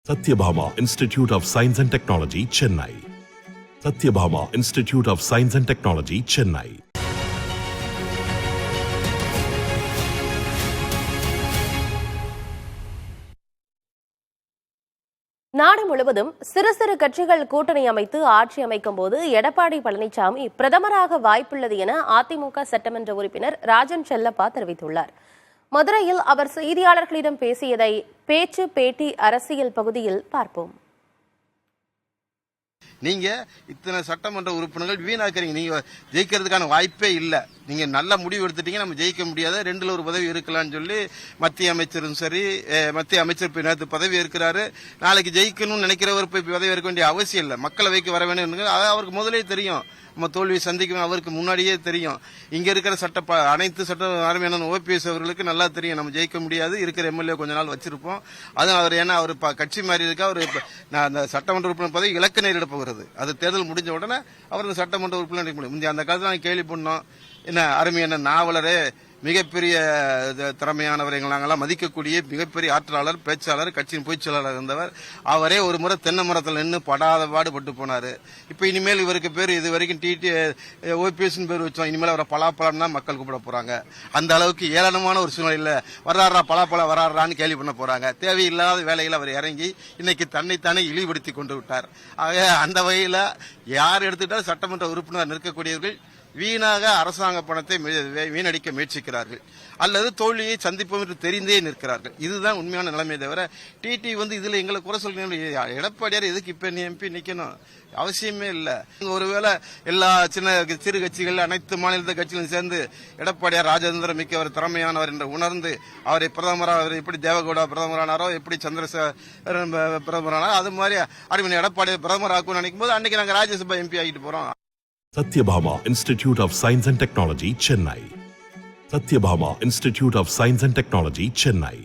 Satyabhama Institute of Science and Technology, Chennai. Satyabhama Institute of Science and Technology, Chennai. நாடு முழுவதும் சிறு சிறு கட்சிகள் கூட்டணி அமைத்து ஆட்சி அமைக்கும் போது எடப்பாடி பழனிசாமி பிரதமராக வாய்ப்புள்ளது என அதிமுக சட்டமன்ற உறுப்பினர் ராஜன் செல்லப்பா தெரிவித்துள்ளார். மதுரையில் அவர் செய்தியாளர்களிடம் பேசியதை பேச்சு பேட்டி அரசியல் பகுதியில் பார்ப்போம். நீங்க இத்தனை சட்டமன்ற உறுப்பினர்கள் வீணாக்குறீங்க. நீங்க ஜெயிக்கிறதுக்கான வாய்ப்பே இல்லை. நீங்க நல்ல முடிவு எடுத்துட்டீங்க, நம்ம ஜெயிக்க முடியாத 2ல் 1 பதவி இருக்கலாம்னு சொல்லி மத்திய அமைச்சரும் சரி, மத்திய அமைச்சர் நேற்று பதவி இருக்கிறாரு. நாளைக்கு ஜெயிக்கணும்னு நினைக்கிறவர் போய் பதவி இருக்க வேண்டிய அவசியம் இல்லை. மக்களவைக்கு வர வேண்டும், அது அவருக்கு முதலே தெரியும். நம்ம தோல்வி சந்திக்கும் அவருக்கு முன்னாடியே தெரியும். இங்க இருக்கிற அனைத்து சட்ட அருமையான ஓபிஎஸ் அவர்களுக்கு நல்லா தெரியும் நம்ம ஜெயிக்க முடியாது, இருக்கிற எம்எல்ஏ கொஞ்ச நாள் வச்சிருப்போம். அது அவர் ஏன்னா அவர் கட்சி மாறி இருக்கா, அவர் அந்த சட்டமன்ற உறுப்பினர் பதவி இலக்கு நேரிட போகிறது. அது தேர்தல் முடிஞ்ச உடனே அவர் அந்த சட்டமன்ற உறுப்பினர் முடியும். அந்த காலத்தில் நாங்கள் கேள்வி பண்ணோம், என்ன அருமையான நாவலரே, மிகப்பெரிய திறமையானவர், நாங்கெல்லாம் மதிக்கக்கூடிய மிகப்பெரிய ஆற்றலாளர், பேச்சாளர், கட்சியின் பொதுச்செயலாளர் இருந்தவர். அவரே ஒரு முறை தென்னை மரத்தில் நின்று படாத பாடுபட்டு போனாரு. இப்ப இனிமேல் இவருக்கு பேர் இது வரைக்கும் ஓபிஎஸ் பேர் வச்சோம், இனிமேல் அவரை பலாப்பழம் தான் மக்கள் கூப்பிட போறாங்க. அந்த அளவுக்கு ஏளனமான ஒரு சூழ்நிலையில வர்றாரா பலாப்பழம் வராறான்னு கேள்வி பண்ண போறாங்க. தேவையில்லாத வேலையில் அவர் இறங்கி இன்னைக்கு தன்னைத்தானே இழிவுபடுத்தி கொண்டு விட்டார். ஆக அந்த வகையில யார் எடுத்துக்கிட்டாலும் சட்டமன்ற உறுப்பினர் நிற்கக்கூடியவர்கள் வீணாக அரசாங்க பணத்தை வீணடிக்க முயற்சிக்கிறார்கள், அல்லது தோல்வியை சந்திப்போம் என்று தெரிந்தே நிற்கிறார்கள். இதுதான் உண்மையான நிலைமை. தவிர டிடி இதுல எங்களை குறை சொல்ல எடப்பாடியார் எதுக்கு இப்ப எம்பி நிக்கணும் அவசியமே இல்லை. ஒருவேளை எல்லா சிறு கட்சிகள் அனைத்து மாநில கட்சிகளும் சேர்ந்து எடப்பாடியார் ராஜேந்திர மிக்கவர் திறமையானவர் என்று உணர்ந்து அவரை பிரதமராக, எப்படி தேவகவுடா பிரதமரானாரோ, எப்படி சந்திரசேகரன் பிரதமரானாரோ, அது மாதிரி அறிவியல் எடப்பாடியார் பிரதமராக்கும் நினைக்கும் போது அன்னைக்கு நாங்க ராஜ்யசபா எம்பி ஆகிட்டு போறோம். Satyabhama Institute of Science and Technology, Chennai. Satyabhama Institute of Science and Technology, Chennai.